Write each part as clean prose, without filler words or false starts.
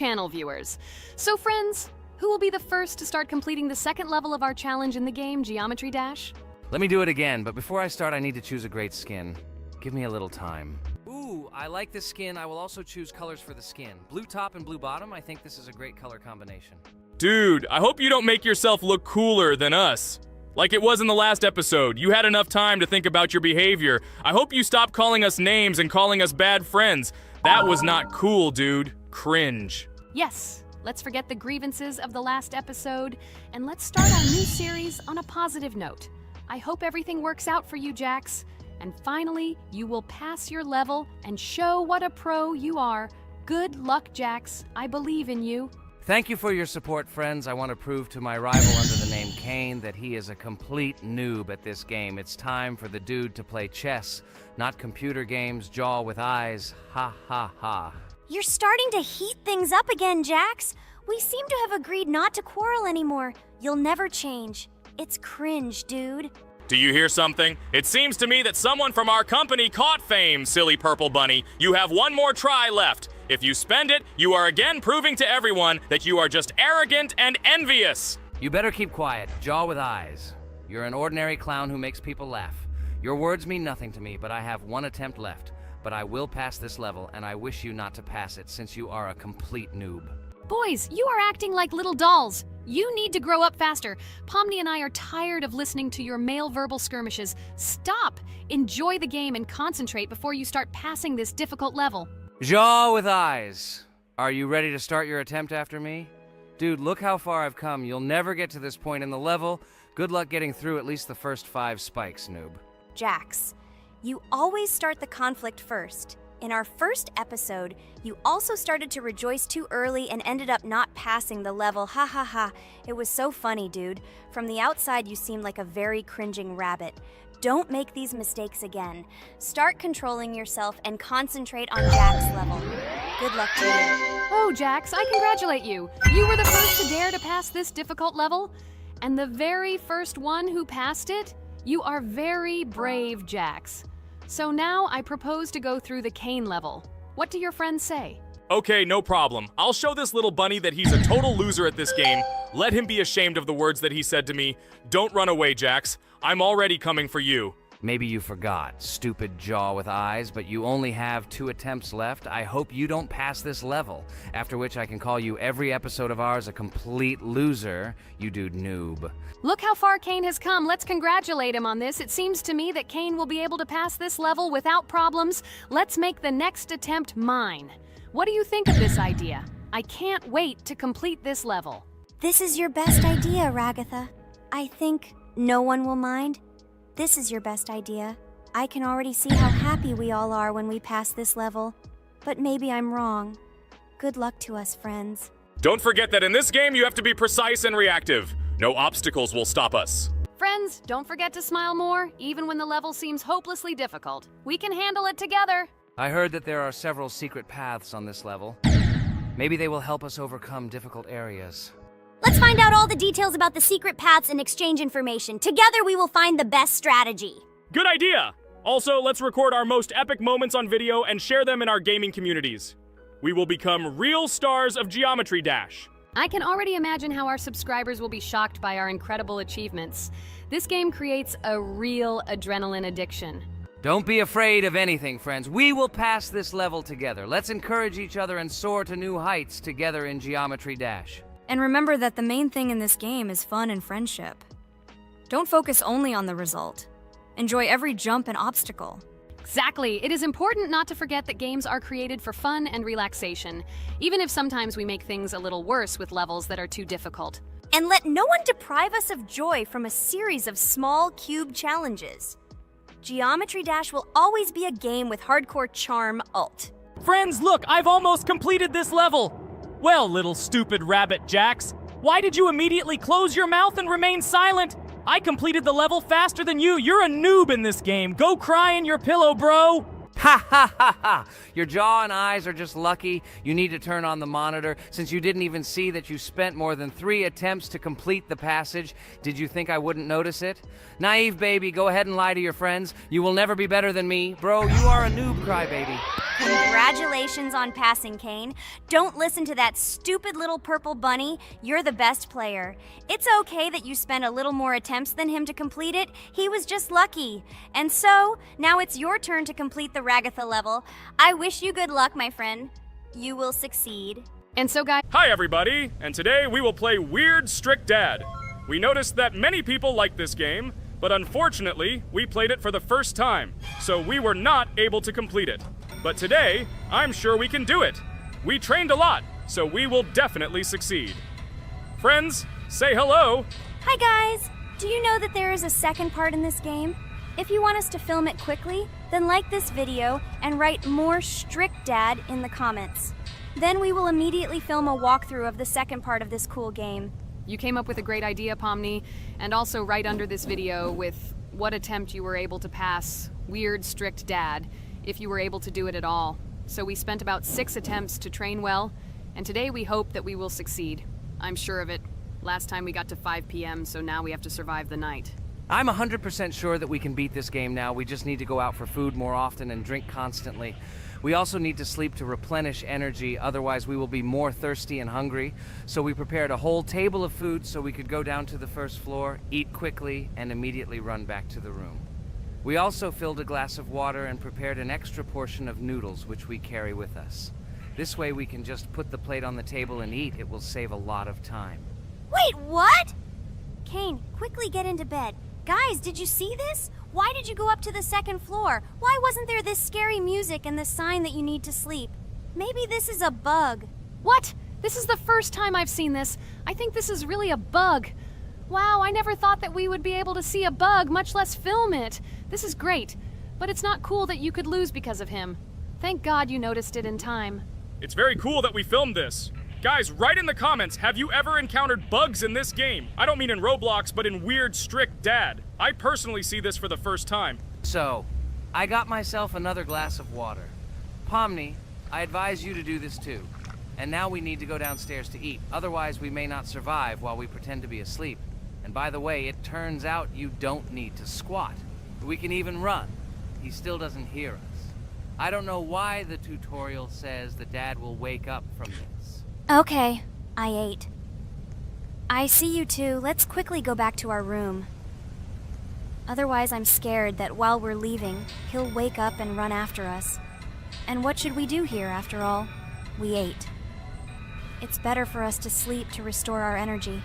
channel viewers. So friends, who will be the first to start completing the second level of our challenge in the game, Geometry Dash? Let me do it again, but before I start, I need to choose a great skin. Give me a little time. Ooh, I like this skin. I will also choose colors for the skin. Blue top and blue bottom. I think this is a great color combination. Dude, I hope you don't make yourself look cooler than us. Like it was in the last episode. You had enough time to think about your behavior. I hope you stop calling us names and calling us bad friends. That was not cool, dude. Cringe. Yes, let's forget the grievances of the last episode, and let's start our new series on a positive note. I hope everything works out for you, Jax. And finally, you will pass your level and show what a pro you are. Good luck, Jax. I believe in you. Thank you for your support, friends. I want to prove to my rival under the name Kane that he is a complete noob at this game. It's time for the dude to play chess, not computer games, jaw with eyes. Ha ha ha. You're starting to heat things up again, Jax. We seem to have agreed not to quarrel anymore. You'll never change. It's cringe, dude. Do you hear something? It seems to me that someone from our company caught fame, silly purple bunny. You have one more try left. If you spend it, you are again proving to everyone that you are just arrogant and envious. You better keep quiet, jaw with eyes. You're an ordinary clown who makes people laugh. Your words mean nothing to me, but I have one attempt left. But I will pass this level, and I wish you not to pass it since you are a complete noob. Boys, you are acting like little dolls. You need to grow up faster. Pomni and I are tired of listening to your male verbal skirmishes. Stop! Enjoy the game and concentrate before you start passing this difficult level. Jaw with eyes. Are you ready to start your attempt after me? Dude, look how far I've come. You'll never get to this point in the level. Good luck getting through at least the first 5 spikes, noob. Jax, you always start the conflict first. In our first episode, you also started to rejoice too early and ended up not passing the level. Ha ha ha. It was so funny, dude. From the outside, you seemed like a very cringing rabbit. Don't make these mistakes again. Start controlling yourself and concentrate on Jack's level. Good luck to you. Oh, Jax, I congratulate you. You were the first to dare to pass this difficult level, and the very first one who passed it. You are very brave, Jax. So now I propose to go through the Kane level. What do your friends say? Okay, no problem. I'll show this little bunny that he's a total loser at this game. Let him be ashamed of the words that he said to me. Don't run away, Jax. I'm already coming for you. Maybe you forgot, stupid jaw with eyes, but you only have 2 attempts left. I hope you don't pass this level, after which I can call you every episode of ours a complete loser, you dude noob. Look how far Kane has come. Let's congratulate him on this. It seems to me that Kane will be able to pass this level without problems. Let's make the next attempt mine. What do you think of this idea? I can't wait to complete this level. This is your best idea, Ragatha. I think no one will mind. This is your best idea. I can already see how happy we all are when we pass this level. But maybe I'm wrong. Good luck to us, friends. Don't forget that in this game you have to be precise and reactive. No obstacles will stop us. Friends, don't forget to smile more, even when the level seems hopelessly difficult. We can handle it together. I heard that there are several secret paths on this level. Maybe they will help us overcome difficult areas. Let's find out all the details about the secret paths and exchange information. Together we will find the best strategy. Good idea! Also, let's record our most epic moments on video and share them in our gaming communities. We will become real stars of Geometry Dash. I can already imagine how our subscribers will be shocked by our incredible achievements. This game creates a real adrenaline addiction. Don't be afraid of anything, friends. We will pass this level together. Let's encourage each other and soar to new heights together in Geometry Dash. And remember that the main thing in this game is fun and friendship. Don't focus only on the result. Enjoy every jump and obstacle. Exactly. It is important not to forget that games are created for fun and relaxation, even if sometimes we make things a little worse with levels that are too difficult. And let no one deprive us of joy from a series of small cube challenges. Geometry Dash will always be a game with hardcore charm ult. Friends, look, I've almost completed this level. Well, little stupid rabbit Jax, why did you immediately close your mouth and remain silent? I completed the level faster than you. You're a noob in this game. Go cry in your pillow, bro. Ha ha ha ha! Your jaw and eyes are just lucky. You need to turn on the monitor since you didn't even see that you spent more than 3 attempts to complete the passage. Did you think I wouldn't notice it? Naive baby, go ahead and lie to your friends. You will never be better than me. Bro, you are a noob crybaby. Congratulations on passing, Kane. Don't listen to that stupid little purple bunny. You're the best player. It's okay that you spent a little more attempts than him to complete it. He was just lucky. And so, now it's your turn to complete the Ragatha level. I wish you good luck, my friend. You will succeed. And so, guys, Hi everybody, and today we will play Weird Strict Dad. We noticed that many people like this game, but unfortunately, we played it for the first time, so we were not able to complete it. But today, I'm sure we can do it. We trained a lot, so we will definitely succeed. Friends, say hello. Hi, guys. Do you know that there is a second part in this game? If you want us to film it quickly, then like this video and write more Strict Dad in the comments. Then we will immediately film a walkthrough of the second part of this cool game. you came up with a great idea, Pomni, and also right under this video with what attempt you were able to pass Weird Strict Dad, if you were able to do it at all. So we spent about 6 attempts to train well, and today we hope that we will succeed. I'm sure of it. Last time we got to 5 p.m., so now we have to survive the night. I'm 100% sure that we can beat this game now. We just need to go out for food more often and drink constantly. We also need to sleep to replenish energy, otherwise we will be more thirsty and hungry. So we prepared a whole table of food so we could go down to the first floor, eat quickly, and immediately run back to the room. We also filled a glass of water and prepared an extra portion of noodles, which we carry with us. This way we can just put the plate on the table and eat. It will save a lot of time. Wait, what? Kane, quickly get into bed. Guys, did you see this? Why did you go up to the second floor? Why wasn't there this scary music and the sign that you need to sleep? Maybe this is a bug. What? This is the first time I've seen this. I think this is really a bug. Wow, I never thought that we would be able to see a bug, much less film it. This is great, but it's not cool that you could lose because of him. Thank God you noticed it in time. It's very cool that we filmed this. Guys, write in the comments, have you ever encountered bugs in this game? I don't mean in Roblox, but in Weird Strict Dad. I personally see this for the first time. So, I got myself another glass of water. Pomni, I advise you to do this too. And now we need to go downstairs to eat. Otherwise, we may not survive while we pretend to be asleep. And by the way, it turns out you don't need to squat. We can even run. He still doesn't hear us. I don't know why the tutorial says that Dad will wake up from this. Okay, I ate. I see you two. Let's quickly go back to our room. Otherwise, I'm scared that while we're leaving, he'll wake up and run after us. And what should we do here, after all? We ate. It's better for us to sleep to restore our energy.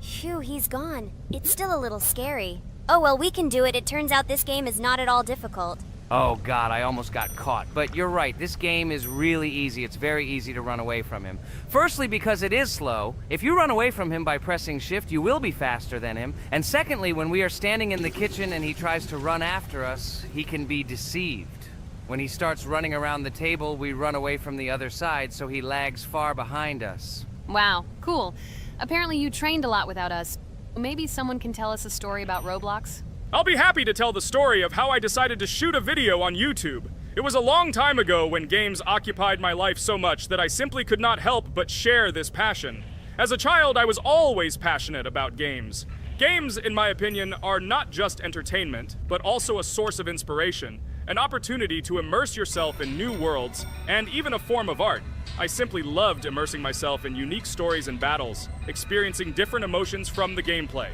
Phew, he's gone. It's still a little scary. Oh well, we can do it. It turns out this game is not at all difficult. Oh God, I almost got caught. But you're right, this game is really easy. It's very easy to run away from him. Firstly, because it is slow. If you run away from him by pressing shift, you will be faster than him. And secondly, when we are standing in the kitchen and he tries to run after us, he can be deceived. When he starts running around the table, we run away from the other side, so he lags far behind us. Wow, cool. Apparently you trained a lot without us. Maybe someone can tell us a story about Roblox? I'll be happy to tell the story of how I decided to shoot a video on YouTube. It was a long time ago when games occupied my life so much that I simply could not help but share this passion. As a child, I was always passionate about games. Games, in my opinion, are not just entertainment, but also a source of inspiration, an opportunity to immerse yourself in new worlds, and even a form of art. I simply loved immersing myself in unique stories and battles, experiencing different emotions from the gameplay.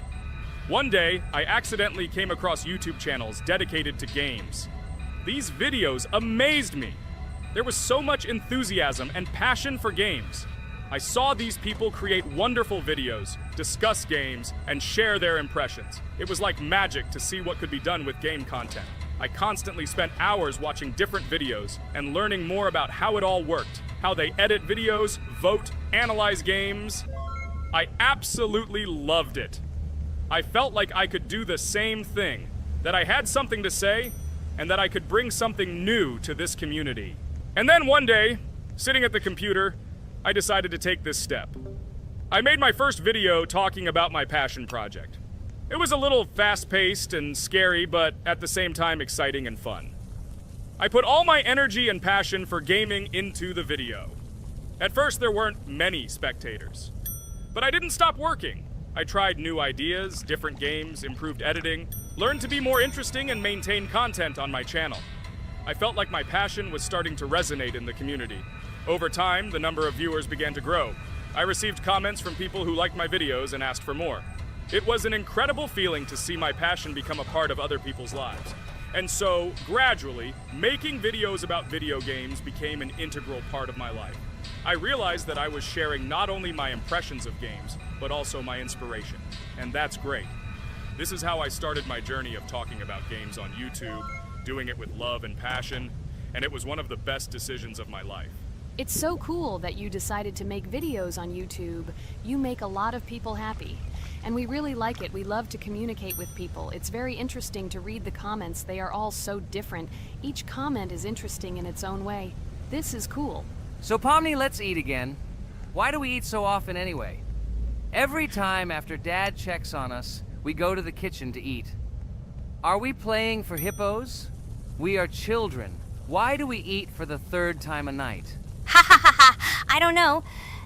One day, I accidentally came across YouTube channels dedicated to games. These videos amazed me. There was so much enthusiasm and passion for games. I saw these people create wonderful videos, discuss games, and share their impressions. It was like magic to see what could be done with game content. I constantly spent hours watching different videos and learning more about how it all worked, how they edit videos, vote, analyze games. I absolutely loved it. I felt like I could do the same thing, that I had something to say, and that I could bring something new to this community. And then one day, sitting at the computer, I decided to take this step. I made my first video talking about my passion project. It was a little fast-paced and scary, but at the same time exciting and fun. I put all my energy and passion for gaming into the video. At first, there weren't many spectators. But I didn't stop working. I tried new ideas, different games, improved editing, learned to be more interesting, and maintain content on my channel. I felt like my passion was starting to resonate in the community. Over time, the number of viewers began to grow. I received comments from people who liked my videos and asked for more. It was an incredible feeling to see my passion become a part of other people's lives. And so, gradually, making videos about video games became an integral part of my life. I realized that I was sharing not only my impressions of games, but also my inspiration. And that's great. This is how I started my journey of talking about games on YouTube, doing it with love and passion, and it was one of the best decisions of my life. It's so cool that you decided to make videos on YouTube. You make a lot of people happy. And we really like it. We love to communicate with people. It's very interesting to read the comments. They are all so different. Each comment is interesting in its own way. This is cool. So Pomni, let's eat again. Why do we eat so often anyway? Every time after Dad checks on us, we go to the kitchen to eat. Are we playing for hippos? We are children. Why do we eat for the third time a night? Ha ha ha ha! I don't know.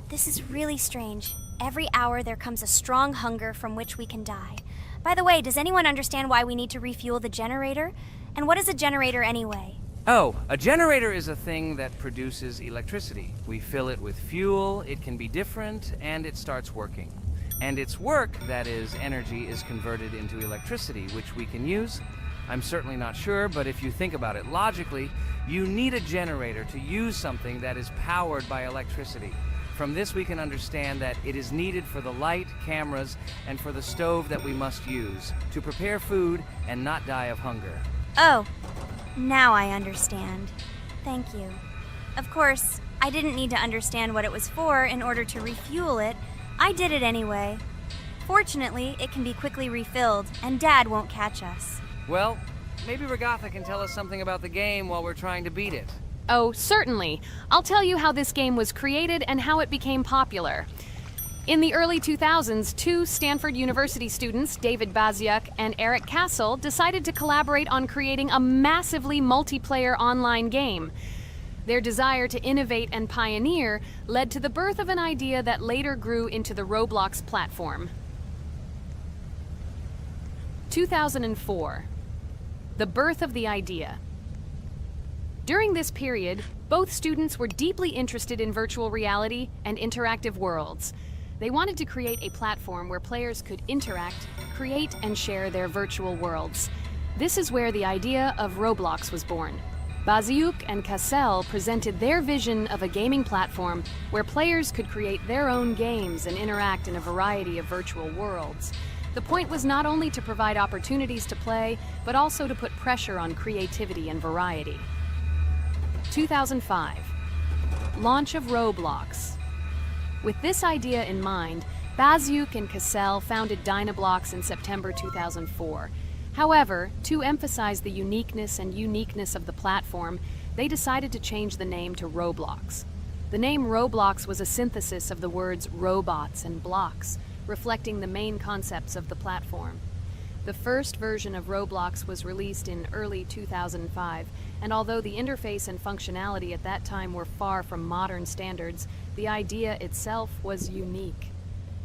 This is really strange. Every hour there comes a strong hunger from which we can die. By the way, does anyone understand why we need to refuel the generator? And what is a generator anyway? Oh, a generator is a thing that produces electricity. We fill it with fuel, it can be different, and it starts working. And its work, that is, energy, is converted into electricity, which we can use. I'm certainly not sure, but if you think about it logically, you need a generator to use something that is powered by electricity. From this we can understand that it is needed for the light, cameras, and for the stove that we must use, to prepare food and not die of hunger. Oh, now I understand. Thank you. Of course, I didn't need to understand what it was for in order to refuel it. I did it anyway. Fortunately, it can be quickly refilled, and Dad won't catch us. Well, maybe Regatha can tell us something about the game while we're trying to beat it. Oh, certainly. I'll tell you how this game was created and how it became popular. In the early 2000s, two Stanford University students, David Baziuk and Eric Castle, decided to collaborate on creating a massively multiplayer online game. Their desire to innovate and pioneer led to the birth of an idea that later grew into the Roblox platform. 2004. The birth of the idea. During this period, both students were deeply interested in virtual reality and interactive worlds. They wanted to create a platform where players could interact, create, and share their virtual worlds. This is where the idea of Roblox was born. Baziuk and Cassell presented their vision of a gaming platform where players could create their own games and interact in a variety of virtual worlds. The point was not only to provide opportunities to play, but also to put pressure on creativity and variety. 2005. Launch of Roblox. With this idea in mind, Baziuk and Cassell founded Dynablocks in September 2004. However, to emphasize the uniqueness of the platform, they decided to change the name to Roblox. The name Roblox was a synthesis of the words robots and blocks, reflecting the main concepts of the platform. The first version of Roblox was released in early 2005, and although the interface and functionality at that time were far from modern standards, the idea itself was unique.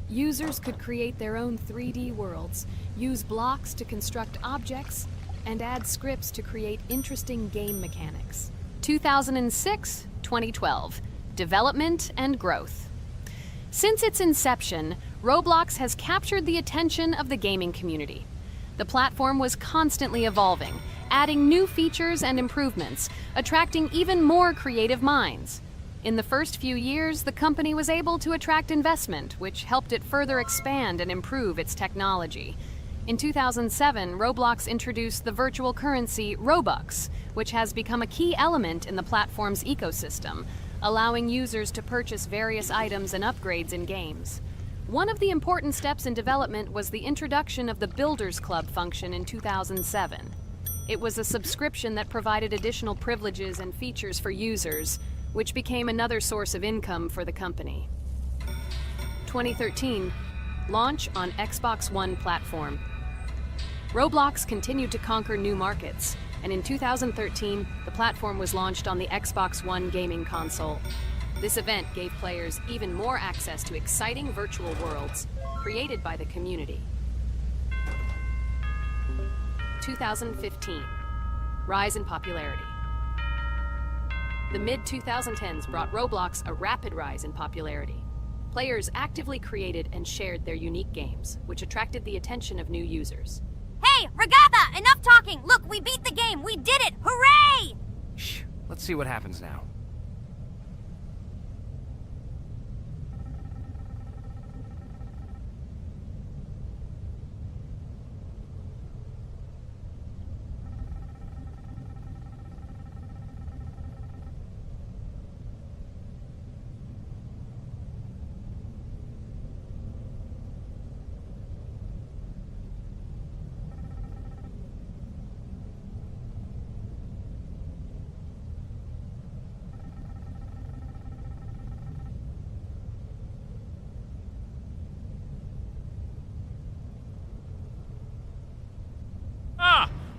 Users could create their own 3D worlds, use blocks to construct objects, and add scripts to create interesting game mechanics. 2006-2012. Development and growth. Since its inception, Roblox has captured the attention of the gaming community. The platform was constantly evolving, adding new features and improvements, attracting even more creative minds. In the first few years, the company was able to attract investment, which helped it further expand and improve its technology. In 2007, Roblox introduced the virtual currency Robux, which has become a key element in the platform's ecosystem, allowing users to purchase various items and upgrades in games. One of the important steps in development was the introduction of the Builders Club function in 2007. It was a subscription that provided additional privileges and features for users. which became another source of income for the company. 2013, launch on Xbox One platform. Roblox continued to conquer new markets, and in 2013, the platform was launched on the Xbox One gaming console. This event gave players even more access to exciting virtual worlds created by the community. 2015, rise in popularity. The mid-2010s brought Roblox a rapid rise in popularity. Players actively created and shared their unique games, which attracted the attention of new users. Hey, Regatha, enough talking! Look, we beat the game! We did it! Hooray! Shh, let's see what happens now.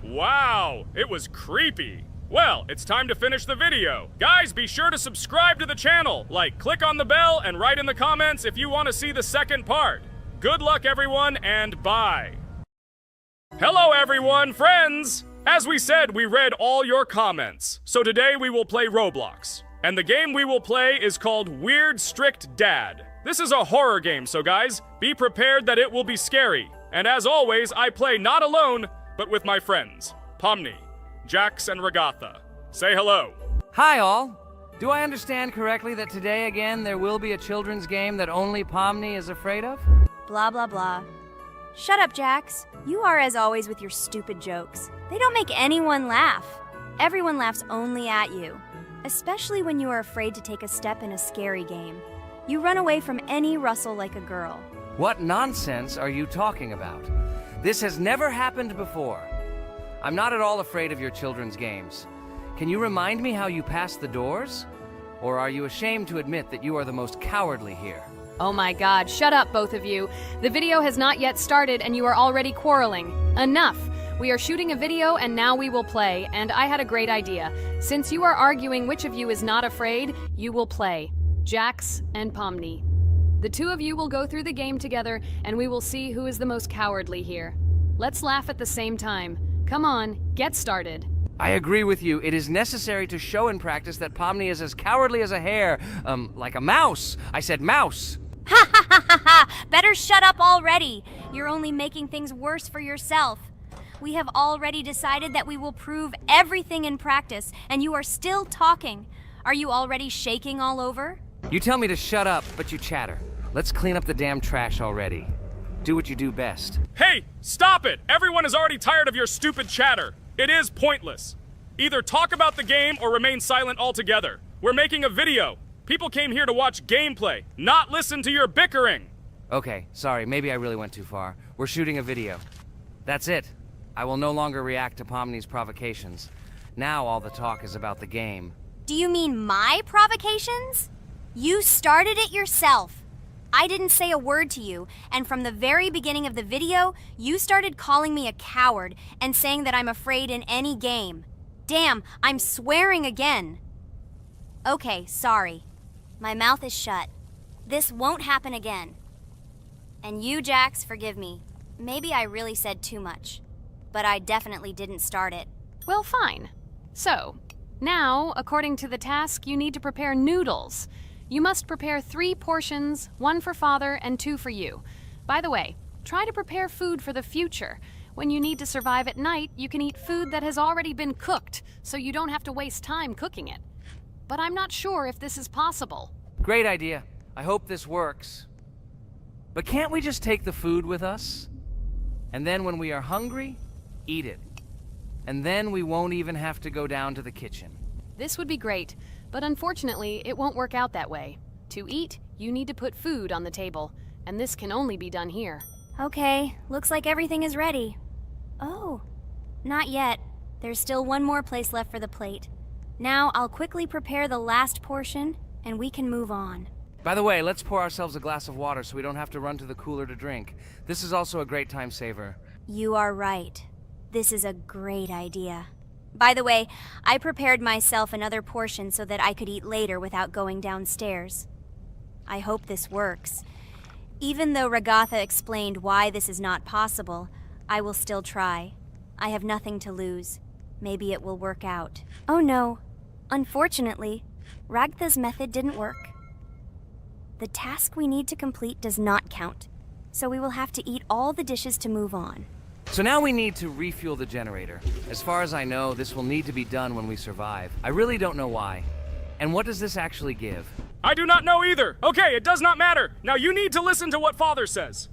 Wow, it was creepy. Well, it's time to finish the video. Guys, be sure to subscribe to the channel, click on the bell, and write in the comments if you want to see the second part. Good luck, everyone, and bye. Hello, everyone, friends! As we said, we read all your comments. So today we will play Roblox. And the game we will play is called Weird Strict Dad. This is a horror game, so guys, be prepared that it will be scary. And as always, I play not alone, but with my friends, Pomni, Jax, and Regatha. Say hello. Hi, all. Do I understand correctly that today again there will be a children's game that only Pomni is afraid of? Blah, blah, blah. Shut up, Jax. You are as always with your stupid jokes. They don't make anyone laugh. Everyone laughs only at you, especially when you are afraid to take a step in a scary game. You run away from any rustle like a girl. What nonsense are you talking about? This has never happened before. I'm not at all afraid of your children's games. Can you remind me how you passed the doors? Or are you ashamed to admit that you are the most cowardly here? Oh my god, shut up, both of you. The video has not yet started and you are already quarreling. Enough! We are shooting a video and now we will play, and I had a great idea. Since you are arguing which of you is not afraid, you will play. Jax and Pomni. The two of you will go through the game together, and we will see who is the most cowardly here. Let's laugh at the same time. Come on, get started. I agree with you. It is necessary to show in practice that Pomni is as cowardly as a hare. Like a mouse. I said mouse. Ha ha ha ha ha! Better shut up already. You're only making things worse for yourself. We have already decided that we will prove everything in practice, and you are still talking. Are you already shaking all over? You tell me to shut up, but you chatter. Let's clean up the damn trash already. Do what you do best. Hey, stop it! Everyone is already tired of your stupid chatter. It is pointless. Either talk about the game or remain silent altogether. We're making a video. People came here to watch gameplay, not listen to your bickering. Okay, sorry, maybe I really went too far. We're shooting a video. That's it. I will no longer react to Pomni's provocations. Now all the talk is about the game. Do you mean my provocations? You started it yourself. I didn't say a word to you, and from the very beginning of the video, you started calling me a coward and saying that I'm afraid in any game. Damn, I'm swearing again. Okay, sorry. My mouth is shut. This won't happen again. And you, Jax, forgive me. Maybe I really said too much, but I definitely didn't start it. Well, fine. So, now, according to the task, you need to prepare noodles. You must prepare 3 portions, 1 for father and 2 for you. By the way, try to prepare food for the future. When you need to survive at night, you can eat food that has already been cooked, so you don't have to waste time cooking it. But I'm not sure if this is possible. Great idea. I hope this works. But can't we just take the food with us? And then when we are hungry, eat it. And then we won't even have to go down to the kitchen. This would be great, but unfortunately, it won't work out that way. To eat, you need to put food on the table, and this can only be done here. Okay, looks like everything is ready. Oh, not yet. There's still one more place left for the plate. Now I'll quickly prepare the last portion, and we can move on. By the way, let's pour ourselves a glass of water so we don't have to run to the cooler to drink. This is also a great time saver. You are right. This is a great idea. By the way, I prepared myself another portion so that I could eat later without going downstairs. I hope this works. Even though Ragatha explained why this is not possible, I will still try. I have nothing to lose. Maybe it will work out. Oh no. Unfortunately, Ragatha's method didn't work. The task we need to complete does not count, so we will have to eat all the dishes to move on. So now we need to refuel the generator. As far as I know, this will need to be done when we survive. I really don't know why. And what does this actually give? I do not know either. Okay, it does not matter. Now you need to listen to what Father says.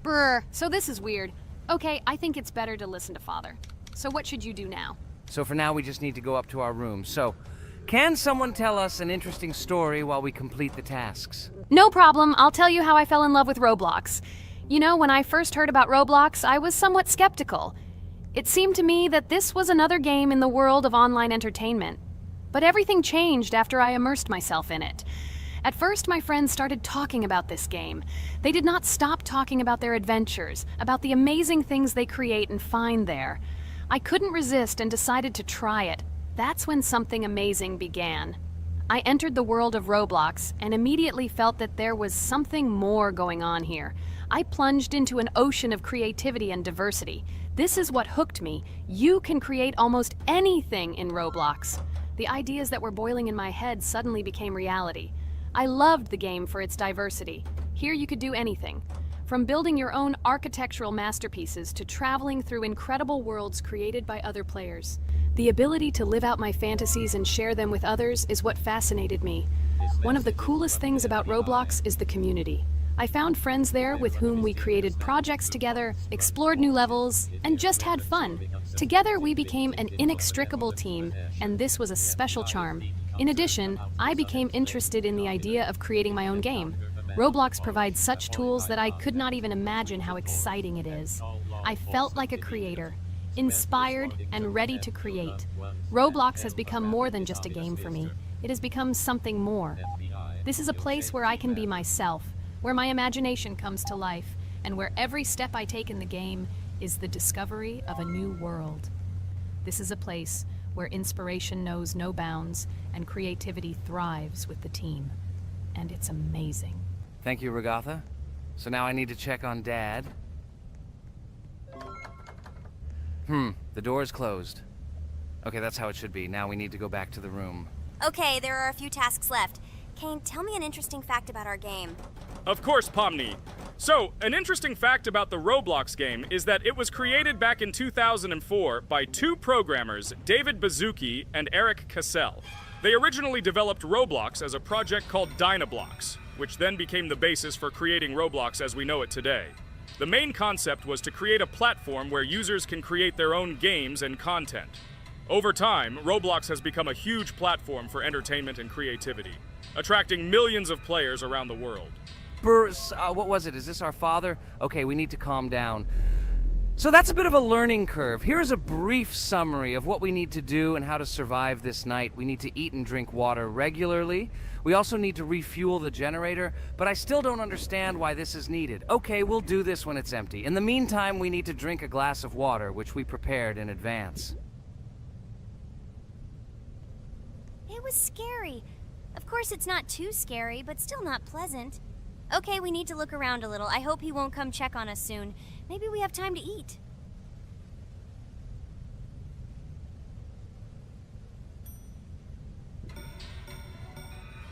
Brr, so this is weird. Okay, I think it's better to listen to Father. So what should you do now? So for now, we just need to go up to our room. So, can someone tell us an interesting story while we complete the tasks? No problem, I'll tell you how I fell in love with Roblox. You know, when I first heard about Roblox, I was somewhat skeptical. It seemed to me that this was another game in the world of online entertainment. But everything changed after I immersed myself in it. At first, my friends started talking about this game. They did not stop talking about their adventures, about the amazing things they create and find there. I couldn't resist and decided to try it. That's when something amazing began. I entered the world of Roblox and immediately felt that there was something more going on here. I plunged into an ocean of creativity and diversity. This is what hooked me. You can create almost anything in Roblox. The ideas that were boiling in my head suddenly became reality. I loved the game for its diversity. Here you could do anything. From building your own architectural masterpieces to traveling through incredible worlds created by other players. The ability to live out my fantasies and share them with others is what fascinated me. One of the coolest things about Roblox is the community. I found friends there with whom we created projects together, explored new levels, and just had fun. Together we became an inextricable team, and this was a special charm. In addition, I became interested in the idea of creating my own game. Roblox provides such tools that I could not even imagine how exciting it is. I felt like a creator, inspired and ready to create. Roblox has become more than just a game for me. It has become something more. This is a place where I can be myself, where my imagination comes to life, and where every step I take in the game is the discovery of a new world. This is a place where inspiration knows no bounds and creativity thrives with the team. And it's amazing. Thank you, Ragatha. So now I need to check on Dad. The door is closed. Okay, that's how it should be. Now we need to go back to the room. Okay, there are a few tasks left. Kane, tell me an interesting fact about our game. Of course, Pomni. So, an interesting fact about the Roblox game is that it was created back in 2004 by two programmers, David Bazuki and Eric Cassell. They originally developed Roblox as a project called Dynablocks, which then became the basis for creating Roblox as we know it today. The main concept was to create a platform where users can create their own games and content. Over time, Roblox has become a huge platform for entertainment and creativity, attracting millions of players around the world. What was it? Is this our father? Okay, we need to calm down. So that's a bit of a learning curve. Here's a brief summary of what we need to do and how to survive this night. We need to eat and drink water regularly. We also need to refuel the generator, but I still don't understand why this is needed. Okay, we'll do this when it's empty. In the meantime, we need to drink a glass of water, which we prepared in advance. It was scary. Of course, it's not too scary, but still not pleasant. Okay, we need to look around a little. I hope he won't come check on us soon. Maybe we have time to eat.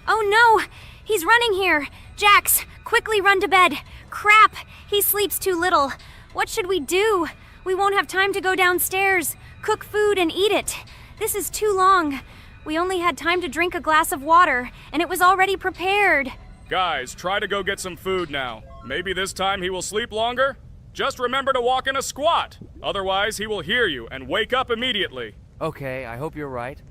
Oh no! He's running here! Jax, quickly run to bed. Crap, he sleeps too little. What should we do? We won't have time to go downstairs, cook food, and eat it. This is too long. We only had time to drink a glass of water, and it was already prepared. Guys, try to go get some food now. Maybe this time he will sleep longer? Just remember to walk in a squat. Otherwise, he will hear you and wake up immediately. Okay, I hope you're right.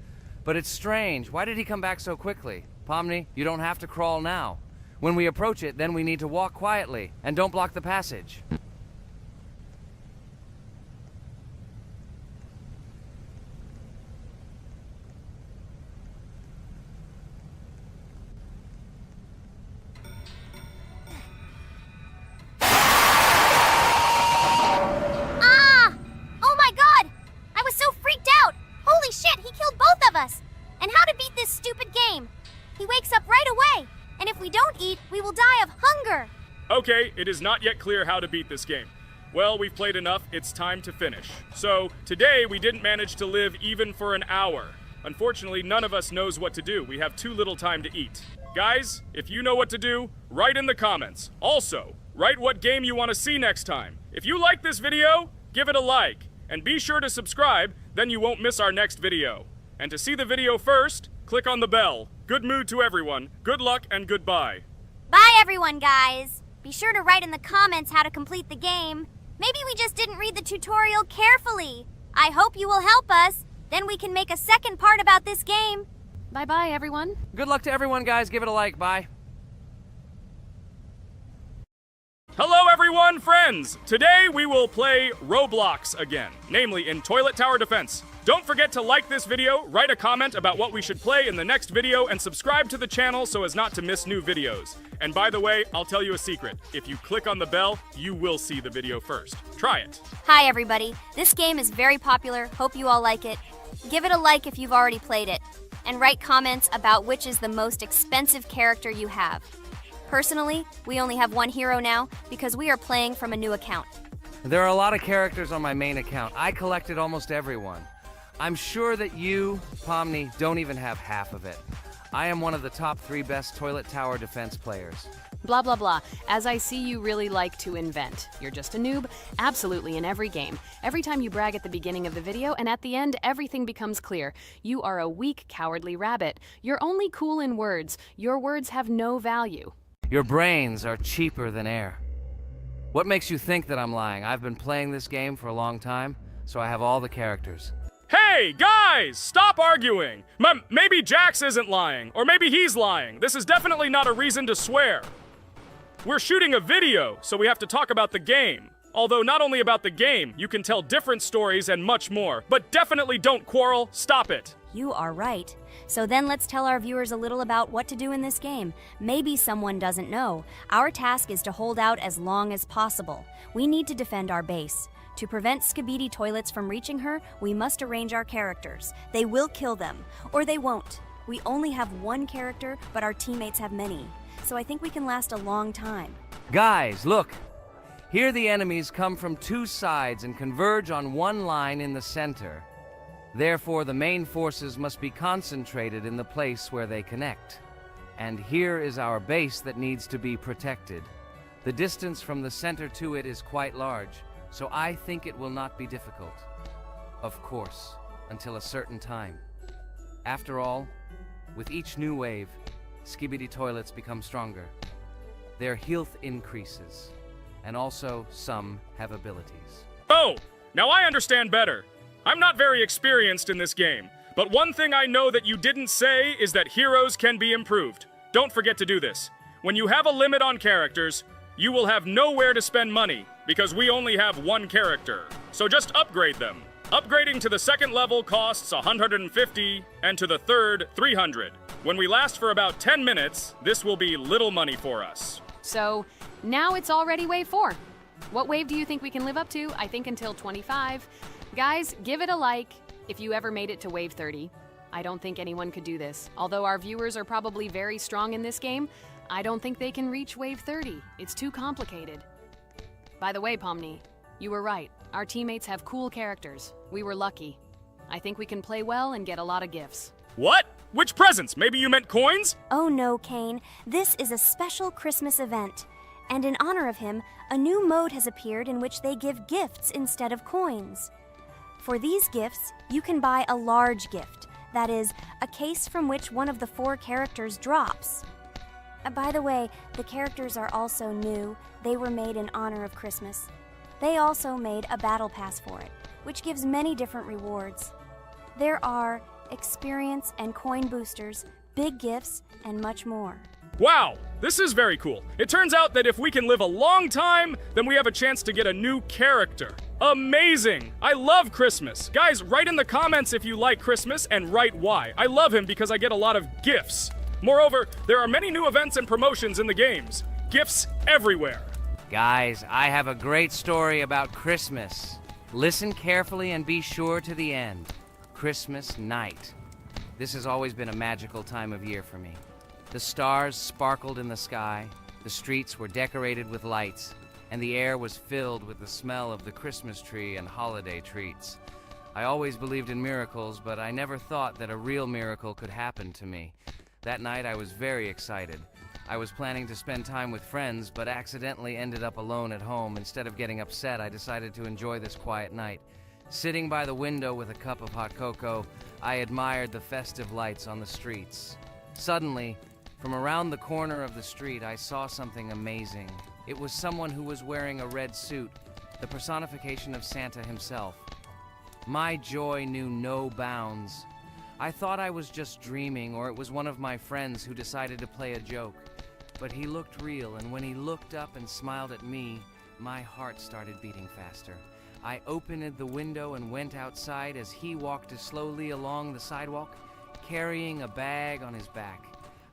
But it's strange. Why did he come back so quickly? Pomni, you don't have to crawl now. When we approach it, then we need to walk quietly, and don't block the passage. Oh my god! I was so freaked out! Holy shit, he killed both of us! And how to beat this stupid game? He wakes up right away, and if we don't eat, we will die of hunger! Okay, it is not yet clear how to beat this game. Well, we've played enough, it's time to finish. So, today we didn't manage to live even for an hour. Unfortunately, none of us knows what to do. We have too little time to eat. Guys, if you know what to do, write in the comments. Also, write what game you want to see next time. If you like this video, give it a like. And be sure to subscribe, then you won't miss our next video. And to see the video first, click on the bell. Good mood to everyone, good luck, and goodbye. Bye everyone, guys! Be sure to write in the comments how to complete the game. Maybe we just didn't read the tutorial carefully. I hope you will help us. Then we can make a second part about this game. Bye-bye, everyone. Good luck to everyone, guys. Give it a like. Bye. Hello everyone, friends! Today we will play Roblox again, namely in Toilet Tower Defense. Don't forget to like this video, write a comment about what we should play in the next video, and subscribe to the channel so as not to miss new videos. And by the way, I'll tell you a secret. If you click on the bell, you will see the video first. Try it. Hi everybody. This game is very popular. Hope you all like it. Give it a like if you've already played it. And write comments about which is the most expensive character you have. Personally, we only have one hero now because we are playing from a new account. There are a lot of characters on my main account. I collected almost everyone. I'm sure that you, Pomni, don't even have half of it. I am one of the top 3 best Toilet Tower Defense players. Blah, blah, blah. As I see, you really like to invent. You're just a noob, absolutely in every game. Every time you brag at the beginning of the video, and at the end, everything becomes clear. You are a weak, cowardly rabbit. You're only cool in words. Your words have no value. Your brains are cheaper than air. What makes you think that I'm lying? I've been playing this game for a long time, so I have all the characters. Hey, guys! Stop arguing! Maybe Jax isn't lying, or maybe he's lying. This is definitely not a reason to swear. We're shooting a video, so we have to talk about the game. Although not only about the game, you can tell different stories and much more. But definitely don't quarrel. Stop it. You are right. So then let's tell our viewers a little about what to do in this game. Maybe someone doesn't know. Our task is to hold out as long as possible. We need to defend our base. To prevent Skibidi Toilets from reaching her, we must arrange our characters. They will kill them, or they won't. We only have one character, but our teammates have many. So I think we can last a long time. Guys, look! Here the enemies come from 2 sides and converge on one line in the center. Therefore, the main forces must be concentrated in the place where they connect. And here is our base that needs to be protected. The distance from the center to it is quite large, so I think it will not be difficult. Of course, until a certain time. After all, with each new wave, Skibidi Toilets become stronger. Their health increases, and also some have abilities. Oh, now I understand better. I'm not very experienced in this game, but one thing I know that you didn't say is that heroes can be improved. Don't forget to do this. When you have a limit on characters, you will have nowhere to spend money, because we only have one character. So just upgrade them. Upgrading to the 2nd level costs 150, and to the 3rd, 300. When we last for about 10 minutes, this will be little money for us. So, now it's already wave 4. What wave do you think we can live up to? I think until 25. Guys, give it a like if you ever made it to wave 30. I don't think anyone could do this. Although our viewers are probably very strong in this game, I don't think they can reach wave 30. It's too complicated. By the way, Pomni, you were right. Our teammates have cool characters. We were lucky. I think we can play well and get a lot of gifts. What? Which presents? Maybe you meant coins? Oh no, Kane. This is a special Christmas event. And in honor of him, a new mode has appeared in which they give gifts instead of coins. For these gifts, you can buy a large gift. That is, a case from which one of the 4 characters drops. By the way, the characters are also new. They were made in honor of Christmas. They also made a battle pass for it, which gives many different rewards. There are experience and coin boosters, big gifts, and much more. Wow, this is very cool. It turns out that if we can live a long time, then we have a chance to get a new character. Amazing! I love Christmas. Guys, write in the comments if you like Christmas and write why. I love him because I get a lot of gifts. Moreover, there are many new events and promotions in the games. Gifts everywhere. Guys, I have a great story about Christmas. Listen carefully and be sure to the end. Christmas night. This has always been a magical time of year for me. The stars sparkled in the sky, the streets were decorated with lights, and the air was filled with the smell of the Christmas tree and holiday treats. I always believed in miracles, but I never thought that a real miracle could happen to me. That night I was very excited. I was planning to spend time with friends, but accidentally ended up alone at home. Instead of getting upset, I decided to enjoy this quiet night. Sitting by the window with a cup of hot cocoa, I admired the festive lights on the streets. Suddenly, from around the corner of the street, I saw something amazing. It was someone who was wearing a red suit, the personification of Santa himself. My joy knew no bounds. I thought I was just dreaming, or it was one of my friends who decided to play a joke. But he looked real, and when he looked up and smiled at me, my heart started beating faster. I opened the window and went outside as he walked slowly along the sidewalk, carrying a bag on his back,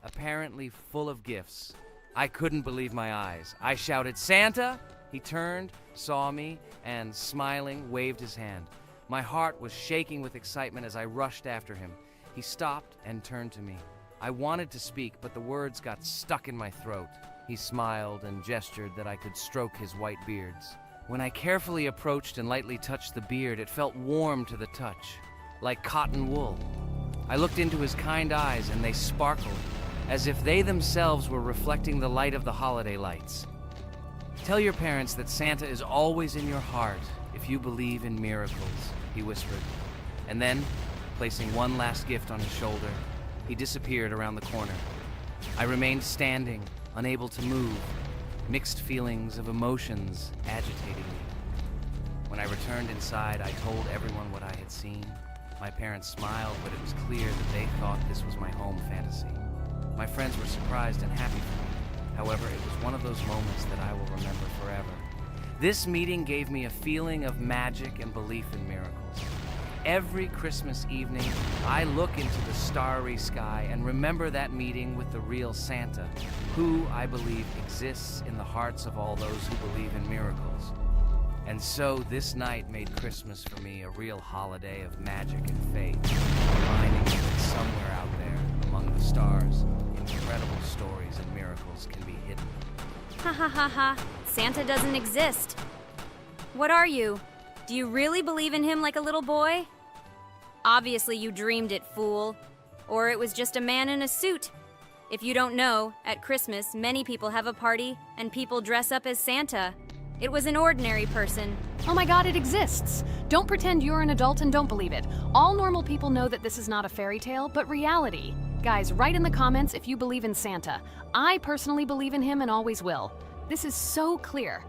apparently full of gifts. I couldn't believe my eyes. I shouted, "Santa!" He turned, saw me, and smiling, waved his hand. My heart was shaking with excitement as I rushed after him. He stopped and turned to me. I wanted to speak, but the words got stuck in my throat. He smiled and gestured that I could stroke his white beards. When I carefully approached and lightly touched the beard, it felt warm to the touch, like cotton wool. I looked into his kind eyes, and they sparkled, as if they themselves were reflecting the light of the holiday lights. Tell your parents that Santa is always in your heart if you believe in miracles, he whispered. And then, placing one last gift on his shoulder, he disappeared around the corner. I remained standing, unable to move, mixed feelings of emotions agitating me. When I returned inside, I told everyone what I had seen. My parents smiled, but it was clear that they thought this was my home fantasy. My friends were surprised and happy for me. However, it was one of those moments that I will remember forever. This meeting gave me a feeling of magic and belief in miracles. Every Christmas evening, I look into the starry sky and remember that meeting with the real Santa, who, I believe, exists in the hearts of all those who believe in miracles. And so this night made Christmas for me a real holiday of magic and faith, reminding me that somewhere out there, among the stars, incredible stories and miracles can be hidden. Ha ha ha ha. Santa doesn't exist. What are you? Do you really believe in him like a little boy? Obviously you dreamed it, fool. Or it was just a man in a suit. If you don't know, at Christmas, many people have a party and people dress up as Santa. It was an ordinary person. Oh my god, it exists! Don't pretend you're an adult and don't believe it. All normal people know that this is not a fairy tale, but reality. Guys, write in the comments if you believe in Santa. I personally believe in him and always will. This is so clear.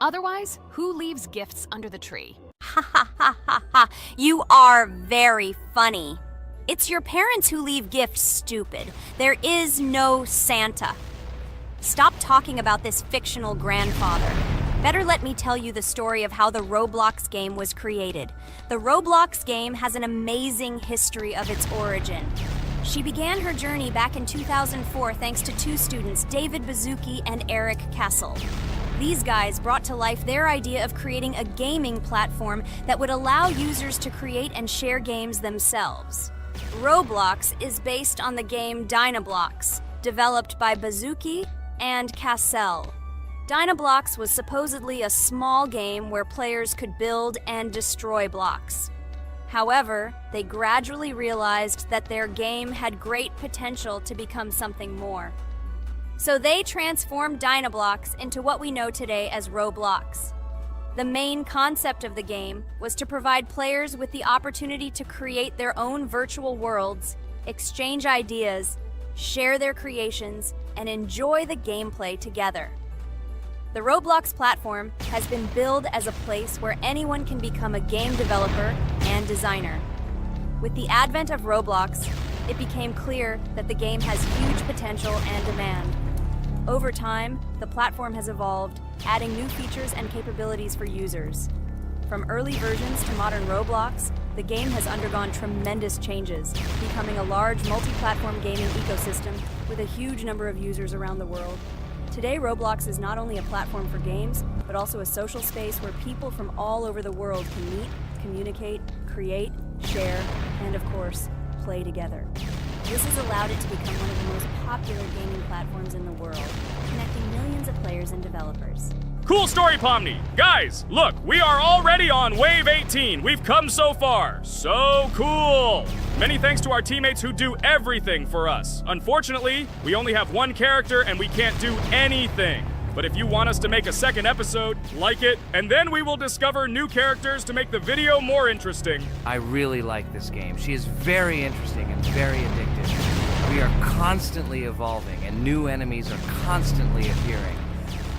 Otherwise, who leaves gifts under the tree? Ha ha ha ha ha. You are very funny. It's your parents who leave gifts, stupid. There is no Santa. Stop talking about this fictional grandfather. Better let me tell you the story of how the Roblox game was created. The Roblox game has an amazing history of its origin. She began her journey back in 2004 thanks to 2 students, David Bazuki and Eric Castle. These guys brought to life their idea of creating a gaming platform that would allow users to create and share games themselves. Roblox is based on the game Dynablox, developed by Bazuki and Cassell. Dynablox was supposedly a small game where players could build and destroy blocks. However, they gradually realized that their game had great potential to become something more. So they transformed Dynablocks into what we know today as Roblox. The main concept of the game was to provide players with the opportunity to create their own virtual worlds, exchange ideas, share their creations, and enjoy the gameplay together. The Roblox platform has been billed as a place where anyone can become a game developer and designer. With the advent of Roblox, it became clear that the game has huge potential and demand. Over time, the platform has evolved, adding new features and capabilities for users. From early versions to modern Roblox, the game has undergone tremendous changes, becoming a large multi-platform gaming ecosystem with a huge number of users around the world. Today, Roblox is not only a platform for games, but also a social space where people from all over the world can meet, communicate, create, share, and of course, play together. This has allowed it to become one of the most popular gaming platforms in the world, connecting millions of players and developers. Cool story, Pomni. Guys, look, we are already on Wave 18. We've come so far. So cool. Many thanks to our teammates who do everything for us. Unfortunately, we only have one character and we can't do anything. But if you want us to make a second episode, like it, and then we will discover new characters to make the video more interesting. I really like this game. She is very interesting and very addictive. We are constantly evolving and new enemies are constantly appearing.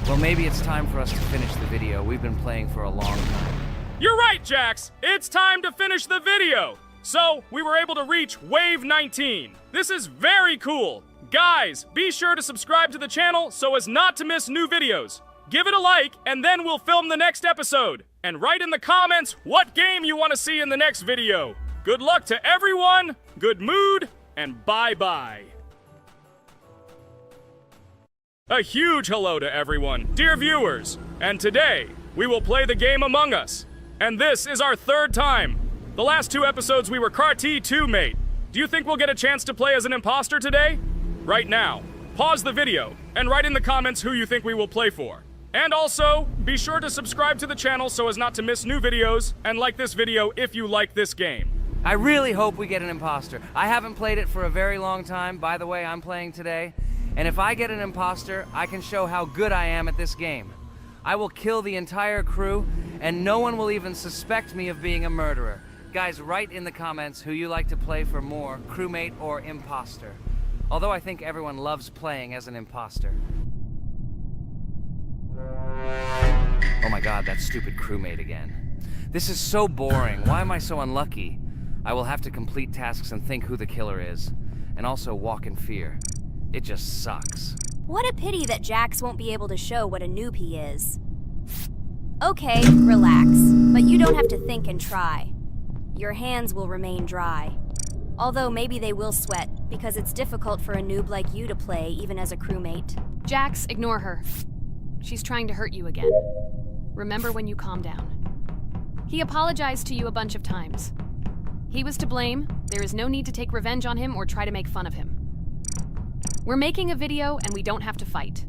Well, maybe it's time for us to finish the video. We've been playing for a long time. You're right, Jax. It's time to finish the video. So, we were able to reach Wave 19. This is very cool. Guys, be sure to subscribe to the channel so as not to miss new videos. Give it a like, and then we'll film the next episode. And write in the comments what game you want to see in the next video. Good luck to everyone, good mood, and bye-bye. A huge hello to everyone, dear viewers. And today, we will play the game Among Us. And this is our third time. The last two episodes we were Carti 2 mate. Do you think we'll get a chance to play as an imposter today? Right now, pause the video and write in the comments who you think we will play for. And also, be sure to subscribe to the channel so as not to miss new videos, and like this video if you like this game. I really hope we get an imposter. I haven't played it for a very long time. By the way, I'm playing today. And if I get an imposter, I can show how good I am at this game. I will kill the entire crew, and no one will even suspect me of being a murderer. Guys, write in the comments who you like to play for more, crewmate or imposter. Although I think everyone loves playing as an imposter. Oh my god, that stupid crewmate again. This is so boring. Why am I so unlucky? I will have to complete tasks and think who the killer is. And also walk in fear. It just sucks. What a pity that Jax won't be able to show what a noob he is. Okay, relax. But you don't have to think and try. Your hands will remain dry. Although maybe they will sweat, because it's difficult for a noob like you to play, even as a crewmate. Jax, ignore her. She's trying to hurt you again. Remember when you calm down. He apologized to you a bunch of times. He was to blame. There is no need to take revenge on him or try to make fun of him. We're making a video and we don't have to fight.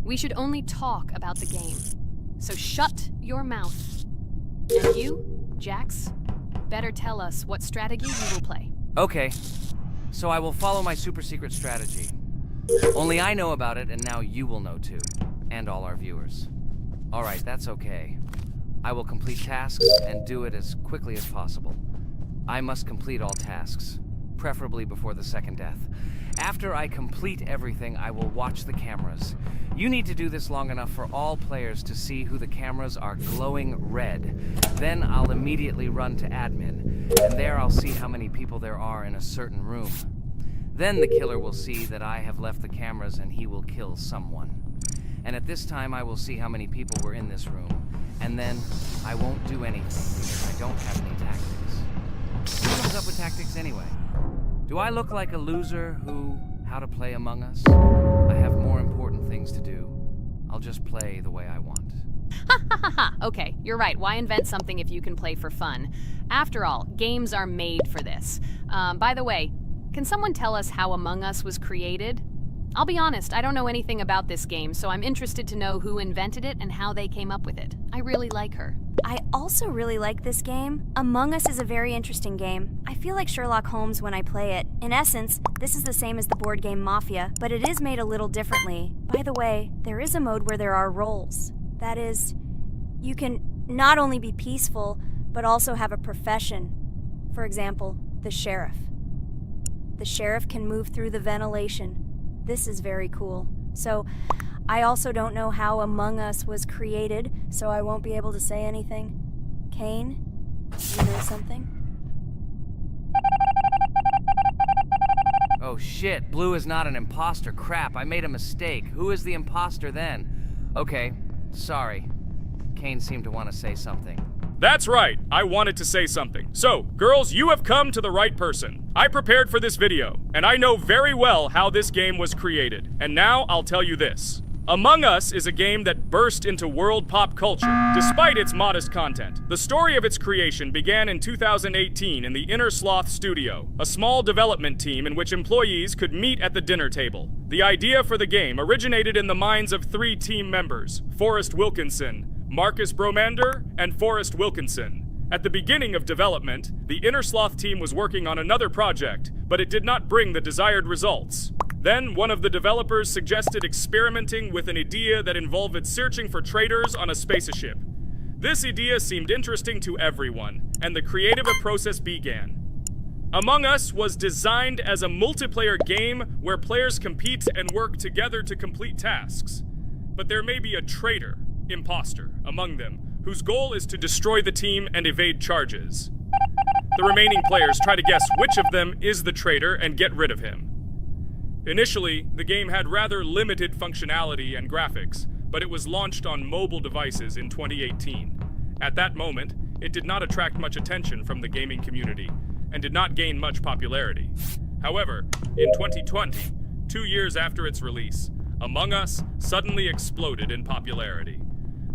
We should only talk about the game. So shut your mouth. And you, Jax, better tell us what strategy you will play. Okay, so I will follow my super secret strategy. Only I know about it, and now you will know too. And all our viewers. Alright, that's okay. I will complete tasks and do it as quickly as possible. I must complete all tasks, preferably before the second death. After I complete everything, I will watch the cameras. You need to do this long enough for all players to see who the cameras are glowing red. Then I'll immediately run to admin, and there I'll see how many people there are in a certain room. Then the killer will see that I have left the cameras and he will kill someone. And at this time I will see how many people were in this room. And then I won't do anything because I don't have any tactics. Who comes up with tactics anyway? Do I look like a loser who, how to play Among Us? I have more important things to do. I'll just play the way I want. Ha ha ha ha! Okay, you're right. Why invent something if you can play for fun? After all, games are made for this. By the way, can someone tell us how Among Us was created? I'll be honest, I don't know anything about this game, so I'm interested to know who invented it and how they came up with it. I really like her. I also really like this game. Among Us is a very interesting game. I feel like Sherlock Holmes when I play it. In essence, this is the same as the board game Mafia, but it is made a little differently. By the way, there is a mode where there are roles. That is, you can not only be peaceful, but also have a profession. For example, the sheriff. The sheriff can move through the ventilation. This is very cool. So, I also don't know how Among Us was created, so I won't be able to say anything. Kane, you know something? Oh shit, Blue is not an imposter. Crap, I made a mistake. Who is the imposter then? Okay, sorry. Kane seemed to want to say something. That's right, I wanted to say something. So, girls, you have come to the right person. I prepared for this video, and I know very well how this game was created. And now I'll tell you this. Among Us is a game that burst into world pop culture, despite its modest content. The story of its creation began in 2018 in the Inner Sloth Studio, a small development team in which employees could meet at the dinner table. The idea for the game originated in the minds of 3 team members, Forrest Wilkinson, Marcus Bromander, and Forrest Wilkinson. At the beginning of development, the Inner Sloth team was working on another project, but it did not bring the desired results. Then, one of the developers suggested experimenting with an idea that involved searching for traitors on a spaceship. This idea seemed interesting to everyone, and the creative process began. Among Us was designed as a multiplayer game where players compete and work together to complete tasks. But there may be a traitor, imposter, among them, whose goal is to destroy the team and evade charges. The remaining players try to guess which of them is the traitor and get rid of him. Initially, the game had rather limited functionality and graphics, but it was launched on mobile devices in 2018. At that moment, it did not attract much attention from the gaming community, and did not gain much popularity. However, in 2020, 2 years after its release, Among Us suddenly exploded in popularity.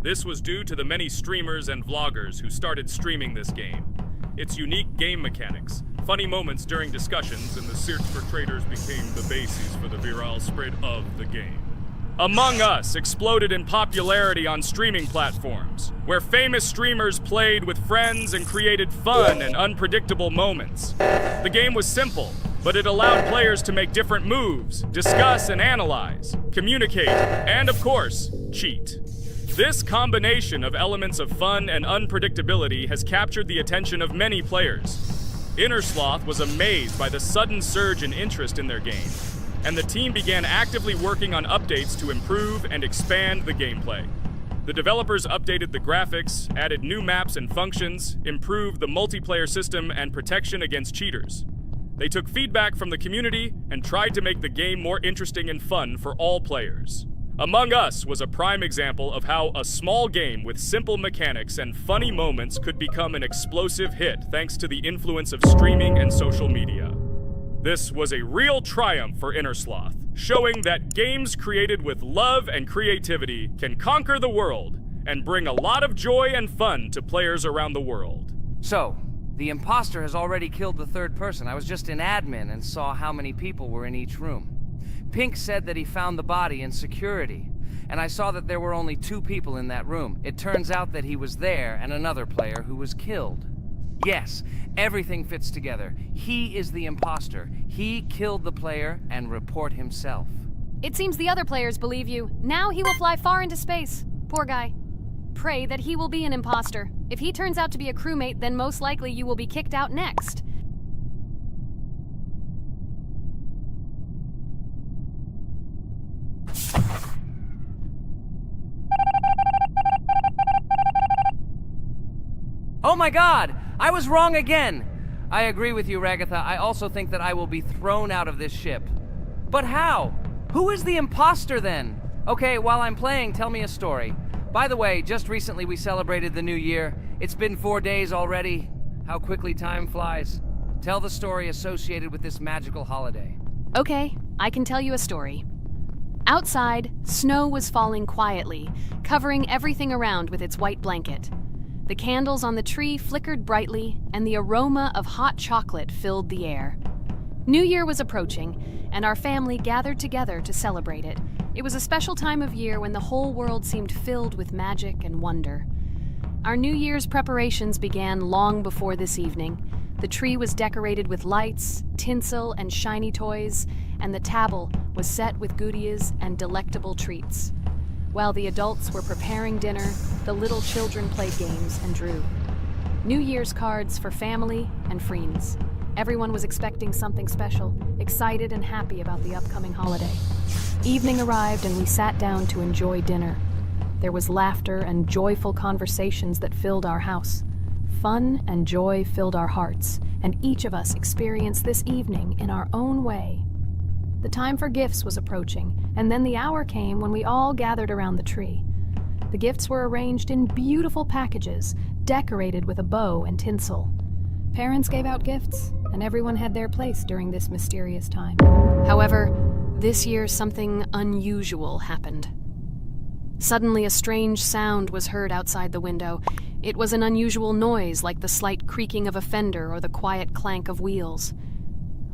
This was due to the many streamers and vloggers who started streaming this game. Its unique game mechanics, funny moments during discussions, and the search for traitors became the basis for the viral spread of the game. Among Us exploded in popularity on streaming platforms, where famous streamers played with friends and created fun and unpredictable moments. The game was simple, but it allowed players to make different moves, discuss and analyze, communicate, and of course, cheat. This combination of elements of fun and unpredictability has captured the attention of many players. Inner Sloth was amazed by the sudden surge in interest in their game, and the team began actively working on updates to improve and expand the gameplay. The developers updated the graphics, added new maps and functions, improved the multiplayer system and protection against cheaters. They took feedback from the community and tried to make the game more interesting and fun for all players. Among Us was a prime example of how a small game with simple mechanics and funny moments could become an explosive hit thanks to the influence of streaming and social media. This was a real triumph for Inner Sloth, showing that games created with love and creativity can conquer the world and bring a lot of joy and fun to players around the world. So, the imposter has already killed the third person. I was just in admin and saw how many people were in each room. Pink said that he found the body in security, and I saw that there were only 2 people in that room. It turns out that he was there and another player who was killed. Yes, everything fits together. He is the imposter. He killed the player and report himself. It seems the other players believe you. Now he will fly far into space. Poor guy. Pray that he will be an imposter. If he turns out to be a crewmate, then most likely you will be kicked out next. Oh my god! I was wrong again! I agree with you, Ragatha. I also think that I will be thrown out of this ship. But how? Who is the imposter then? Okay, while I'm playing, tell me a story. By the way, just recently we celebrated the new year. It's been 4 days already. How quickly time flies. Tell the story associated with this magical holiday. Okay, I can tell you a story. Outside, snow was falling quietly, covering everything around with its white blanket. The candles on the tree flickered brightly, and the aroma of hot chocolate filled the air. New Year was approaching, and our family gathered together to celebrate it. It was a special time of year when the whole world seemed filled with magic and wonder. Our New Year's preparations began long before this evening. The tree was decorated with lights, tinsel, and shiny toys, and the table was set with goodies and delectable treats. While the adults were preparing dinner, the little children played games and drew. New Year's cards for family and friends. Everyone was expecting something special, excited and happy about the upcoming holiday. Evening arrived and we sat down to enjoy dinner. There was laughter and joyful conversations that filled our house. Fun and joy filled our hearts, and each of us experienced this evening in our own way. The time for gifts was approaching, and then the hour came when we all gathered around the tree. The gifts were arranged in beautiful packages, decorated with a bow and tinsel. Parents gave out gifts, and everyone had their place during this mysterious time. However, this year something unusual happened. Suddenly a strange sound was heard outside the window. It was an unusual noise, like the slight creaking of a fender or the quiet clank of wheels.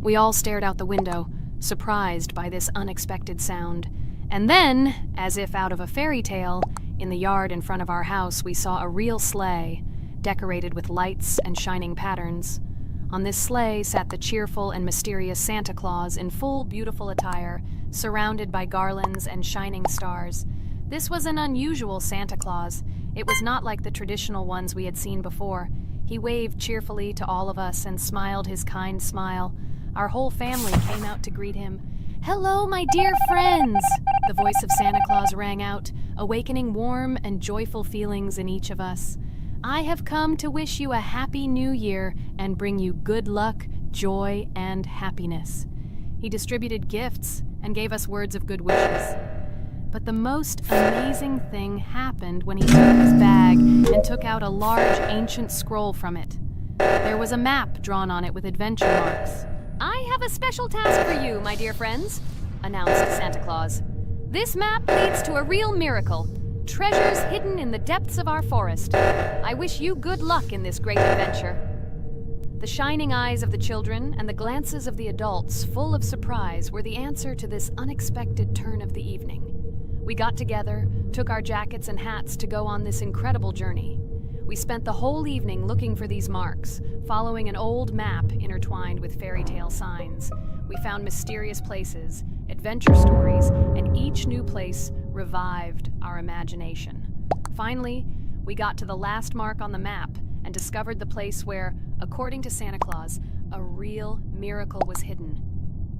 We all stared out the window, surprised by this unexpected sound. And then, as if out of a fairy tale, in the yard in front of our house we saw a real sleigh, decorated with lights and shining patterns. On this sleigh sat the cheerful and mysterious Santa Claus in full beautiful attire, surrounded by garlands and shining stars. This was an unusual Santa Claus. It was not like the traditional ones we had seen before. He waved cheerfully to all of us and smiled his kind smile. Our whole family came out to greet him. "Hello, my dear friends!" The voice of Santa Claus rang out, awakening warm and joyful feelings in each of us. "I have come to wish you a happy new year and bring you good luck, joy, and happiness." He distributed gifts and gave us words of good wishes. But the most amazing thing happened when he took his bag and took out a large ancient scroll from it. There was a map drawn on it with adventure marks. "I have a special task for you, my dear friends," announced Santa Claus. "This map leads to a real miracle. Treasures hidden in the depths of our forest. I wish you good luck in this great adventure." The shining eyes of the children and the glances of the adults, full of surprise, were the answer to this unexpected turn of the evening. We got together, took our jackets and hats to go on this incredible journey. We spent the whole evening looking for these marks, following an old map intertwined with fairy tale signs. We found mysterious places, adventure stories, and each new place revived our imagination. Finally, we got to the last mark on the map and discovered the place where, according to Santa Claus, a real miracle was hidden.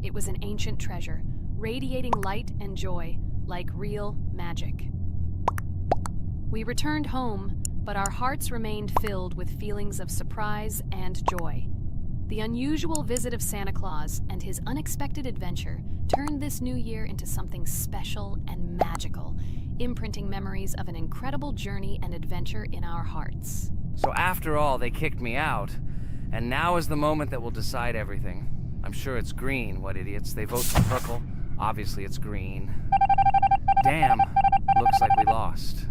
It was an ancient treasure, radiating light and joy, like real magic. We returned home, but our hearts remained filled with feelings of surprise and joy. The unusual visit of Santa Claus and his unexpected adventure turned this new year into something special and magical, imprinting memories of an incredible journey and adventure in our hearts. So after all, they kicked me out, and now is the moment that will decide everything. I'm sure it's green, what idiots. They vote for purple. Obviously it's green. Damn, looks like we lost.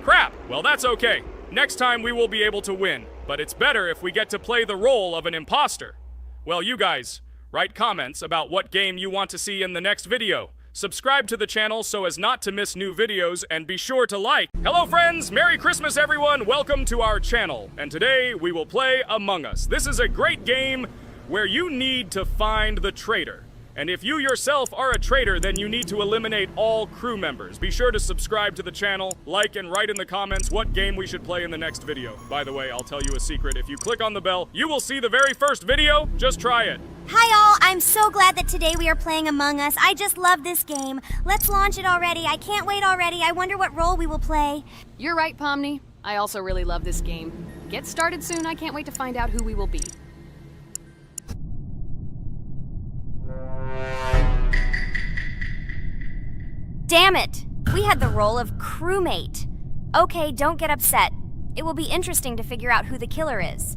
Crap! Well, that's okay. Next time we will be able to win, but it's better if we get to play the role of an imposter. Well, you guys, write comments about what game you want to see in the next video. Subscribe to the channel so as not to miss new videos, and be sure to like. Hello friends, Merry Christmas everyone, welcome to our channel. And today we will play Among Us. This is a great game where you need to find the traitor. And if you yourself are a traitor, then you need to eliminate all crew members. Be sure to subscribe to the channel, like, and write in the comments what game we should play in the next video. By the way, I'll tell you a secret. If you click on the bell, you will see the very first video. Just try it. Hi all, I'm so glad that today we are playing Among Us. I just love this game. Let's launch it already. I can't wait already. I wonder what role we will play. You're right, Pomni. I also really love this game. Get started soon. I can't wait to find out who we will be. Damn it! We had the role of crewmate. Okay, don't get upset. It will be interesting to figure out who the killer is.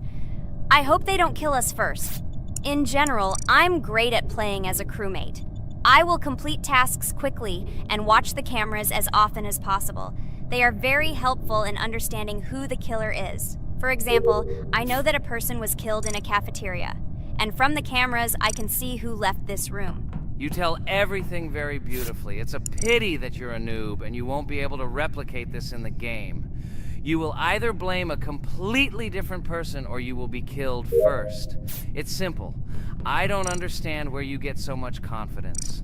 I hope they don't kill us first. In general, I'm great at playing as a crewmate. I will complete tasks quickly and watch the cameras as often as possible. They are very helpful in understanding who the killer is. For example, I know that a person was killed in a cafeteria, and from the cameras I can see who left this room. You tell everything very beautifully. It's a pity that you're a noob and you won't be able to replicate this in the game. You will either blame a completely different person or you will be killed first. It's simple. I don't understand where you get so much confidence.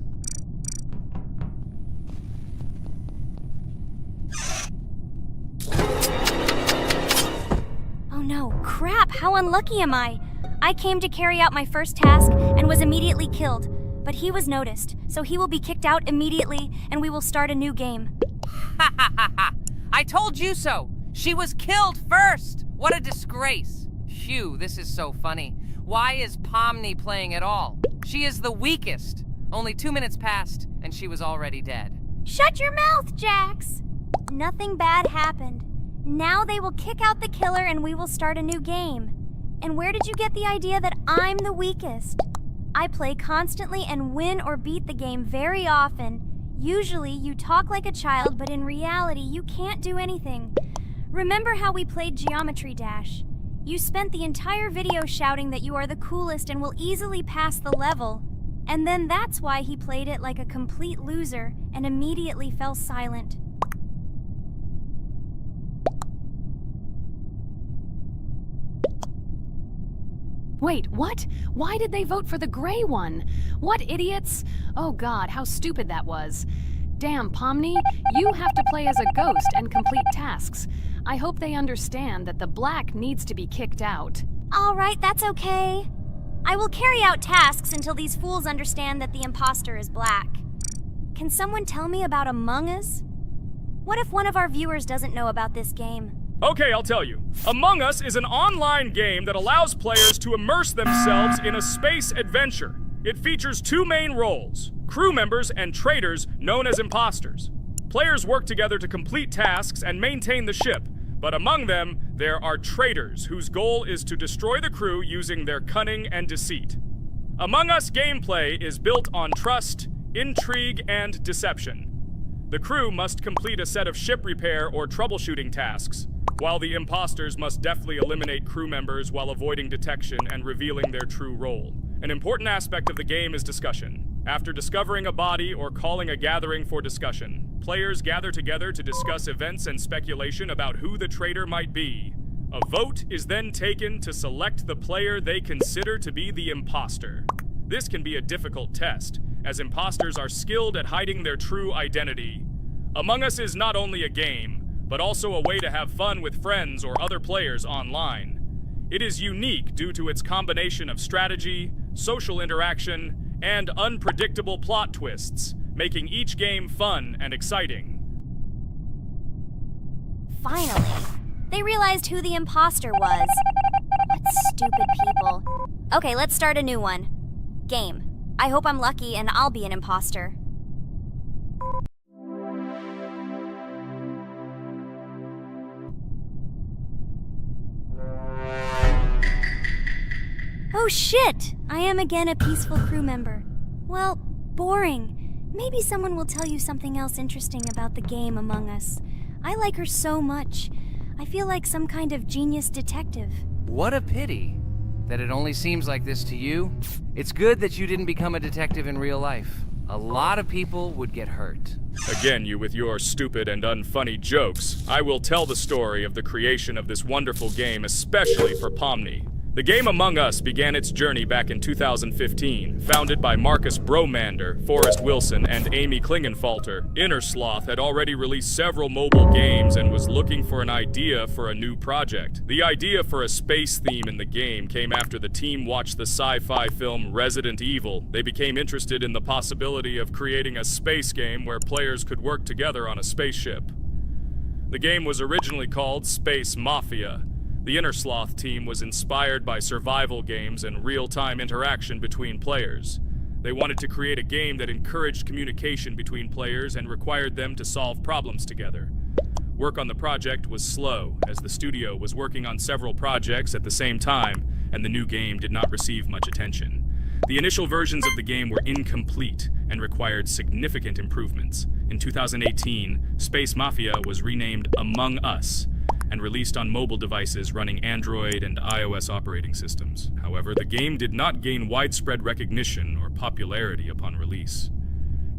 Oh no, crap, how unlucky am I? I came to carry out my first task and was immediately killed. But he was noticed, so he will be kicked out immediately and we will start a new game. Ha ha ha ha! I told you so! She was killed first! What a disgrace! Phew, this is so funny. Why is Pomni playing at all? She is the weakest. Only 2 minutes passed, and she was already dead. Shut your mouth, Jax! Nothing bad happened. Now they will kick out the killer and we will start a new game. And where did you get the idea that I'm the weakest? I play constantly and win or beat the game very often. Usually you talk like a child, but in reality you can't do anything. Remember how we played Geometry Dash? You spent the entire video shouting that you are the coolest and will easily pass the level. And then that's why he played it like a complete loser and immediately fell silent. Wait, what? Why did they vote for the gray one? What idiots? Oh god, how stupid that was. Damn, Pomni, you have to play as a ghost and complete tasks. I hope they understand that the black needs to be kicked out. All right, that's okay. I will carry out tasks until these fools understand that the imposter is black. Can someone tell me about Among Us? What if one of our viewers doesn't know about this game? Okay, I'll tell you. Among Us is an online game that allows players to immerse themselves in a space adventure. It features 2 main roles, crew members and traitors known as imposters. Players work together to complete tasks and maintain the ship, but among them, there are traitors whose goal is to destroy the crew using their cunning and deceit. Among Us gameplay is built on trust, intrigue, and deception. The crew must complete a set of ship repair or troubleshooting tasks, while the imposters must deftly eliminate crew members while avoiding detection and revealing their true role. An important aspect of the game is discussion. After discovering a body or calling a gathering for discussion, players gather together to discuss events and speculation about who the traitor might be. A vote is then taken to select the player they consider to be the imposter. This can be a difficult test, as imposters are skilled at hiding their true identity. Among Us is not only a game, but also a way to have fun with friends or other players online. It is unique due to its combination of strategy, social interaction, and unpredictable plot twists, making each game fun and exciting. Finally, they realized who the imposter was. What stupid people. Okay, let's start a new one. Game. I hope I'm lucky and I'll be an imposter. Oh shit! I am again a peaceful crew member. Well, boring. Maybe someone will tell you something else interesting about the game Among Us. I like her so much. I feel like some kind of genius detective. What a pity that it only seems like this to you. It's good that you didn't become a detective in real life. A lot of people would get hurt. Again, you with your stupid and unfunny jokes. I will tell the story of the creation of this wonderful game, especially for Pomni. The game Among Us began its journey back in 2015. Founded by Marcus Bromander, Forrest Wilson, and Amy Klingenfalter, Innersloth had already released several mobile games and was looking for an idea for a new project. The idea for a space theme in the game came after the team watched the sci-fi film Resident Evil. They became interested in the possibility of creating a space game where players could work together on a spaceship. The game was originally called Space Mafia. The Innersloth team was inspired by survival games and real-time interaction between players. They wanted to create a game that encouraged communication between players and required them to solve problems together. Work on the project was slow, as the studio was working on several projects at the same time, and the new game did not receive much attention. The initial versions of the game were incomplete and required significant improvements. In 2018, Space Mafia was renamed Among Us. and released on mobile devices running Android and iOS operating systems. However, the game did not gain widespread recognition or popularity upon release.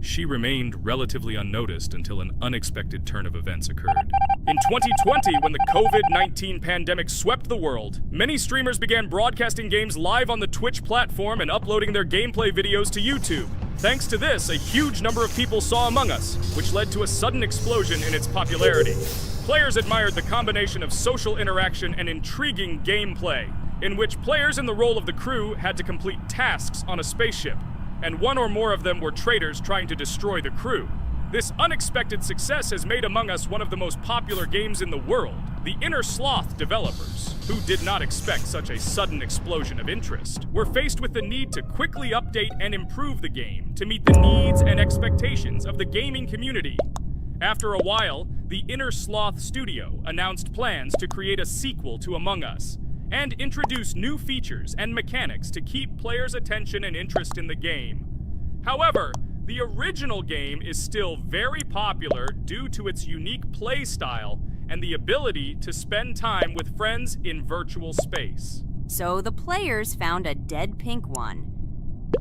She remained relatively unnoticed until an unexpected turn of events occurred. In 2020, when the COVID-19 pandemic swept the world, many streamers began broadcasting games live on the Twitch platform and uploading their gameplay videos to YouTube. Thanks to this, a huge number of people saw Among Us, which led to a sudden explosion in its popularity. Players admired the combination of social interaction and intriguing gameplay, in which players in the role of the crew had to complete tasks on a spaceship, and one or more of them were traitors trying to destroy the crew. This unexpected success has made Among Us one of the most popular games in the world. The Inner Sloth developers, who did not expect such a sudden explosion of interest, were faced with the need to quickly update and improve the game to meet the needs and expectations of the gaming community. After a while, the Inner Sloth studio announced plans to create a sequel to Among Us, and introduce new features and mechanics to keep players' attention and interest in the game. However, the original game is still very popular due to its unique play style and the ability to spend time with friends in virtual space. So the players found a dead pink one.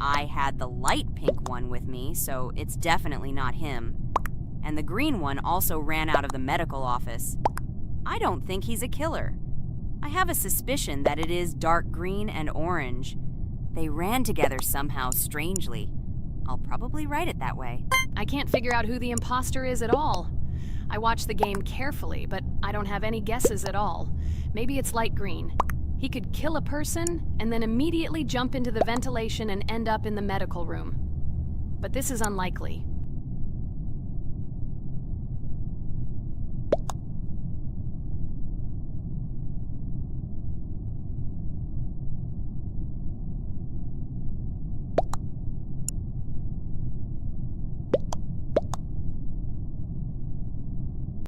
I had the light pink one with me, so it's definitely not him. And the green one also ran out of the medical office. I don't think he's a killer. I have a suspicion that it is dark green and orange. They ran together somehow strangely. I'll probably write it that way. I can't figure out who the imposter is at all. I watched the game carefully, but I don't have any guesses at all. Maybe it's light green. He could kill a person and then immediately jump into the ventilation and end up in the medical room. But this is unlikely.